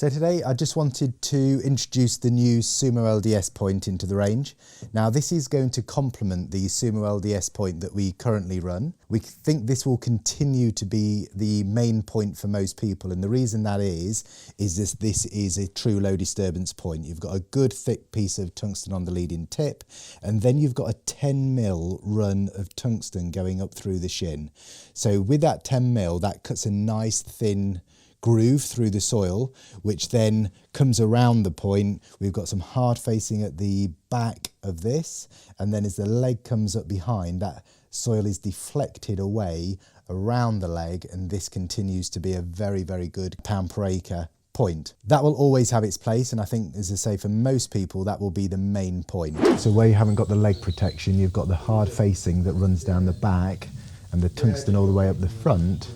So today I just wanted to introduce the new Sumo LDS point into the range. Now this is going to complement the Sumo LDS point that we currently run. We think this will continue to be the main point for most people, and the reason that is this is a true low disturbance point. You've got a good thick piece of tungsten on the leading tip, and then you've got a 10mm run of tungsten going up through the shin. So with that 10mm, that cuts a nice thin groove through the soil, which then comes around the point. We've got some hard facing at the back of this, and then as the leg comes up behind, that soil is deflected away around the leg, and this continues to be a very, very good pound per acre point. That will always have its place, and I think, as I say, for most people that will be the main point. So where you haven't got the leg protection, you've got the hard facing that runs down the back and the tungsten all the way up the front,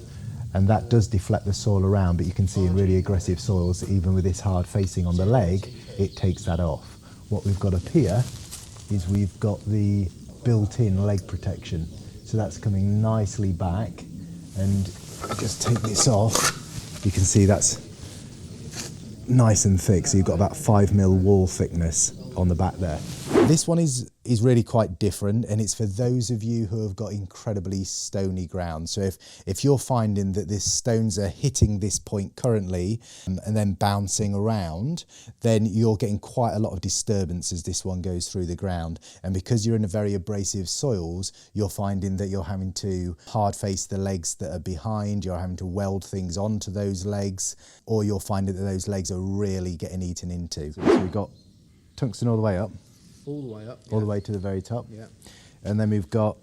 and that does deflect the soil around, but you can see in really aggressive soils, even with this hard facing on the leg, it takes that off. What we've got up here is we've got the built-in leg protection. So that's coming nicely back, and if I just take this off, you can see that's nice and thick. So you've got about 5mm wall thickness on the back there. This one is really quite different, and it's for those of you who have got incredibly stony ground. So if you're finding that the stones are hitting this point currently and then bouncing around, then you're getting quite a lot of disturbance as this one goes through the ground. And because you're in a very abrasive soils, you're finding that you're having to hard face the legs that are behind, you're having to weld things onto those legs, or you're finding that those legs are really getting eaten into. So we've got tungsten all the way up. All the way up. All the way to the very top. Yeah. And then we've got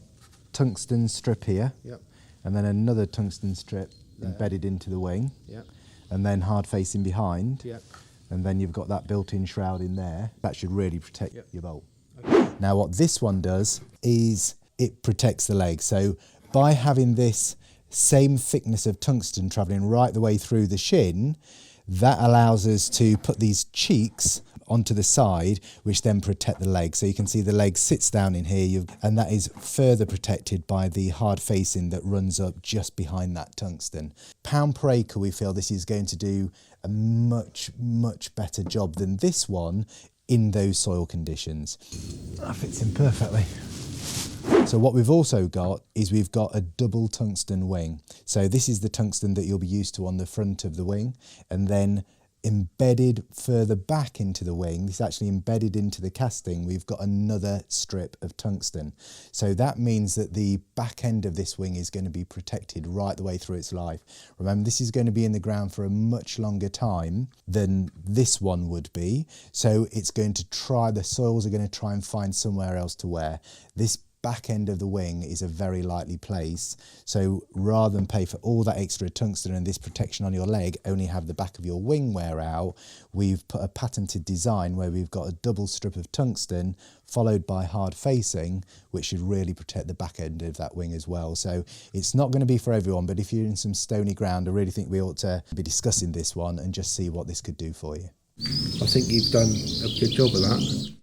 tungsten strip here. Yep. And then another tungsten strip there, embedded into the wing. Yep. And then hard facing behind. Yep. And then you've got that built-in shroud in there. That should really protect your bolt. Okay. Now what this one does is it protects the leg. So by having this same thickness of tungsten travelling right the way through the shin, that allows us to put these cheeks onto the side, which then protect the leg. So you can see the leg sits down in here, and that is further protected by the hard facing that runs up just behind that tungsten. Pound per acre, we feel this is going to do a much, much better job than this one in those soil conditions. That fits in perfectly. So what we've also got is we've got a double tungsten wing. So this is the tungsten that you'll be used to on the front of the wing, and then embedded further back into the wing, this is actually embedded into the casting, we've got another strip of tungsten. So that means that the back end of this wing is going to be protected right the way through its life. Remember, this is going to be in the ground for a much longer time than this one would be. So it's going to try, the soils are going to try and find somewhere else to wear. This back end of the wing is a very likely place, so rather than pay for all that extra tungsten and this protection on your leg, only have the back of your wing wear out, we've put a patented design where we've got a double strip of tungsten followed by hard facing, which should really protect the back end of that wing as well. So it's not going to be for everyone, but if you're in some stony ground, I really think we ought to be discussing this one and just see what this could do for you. I think you've done a good job of that.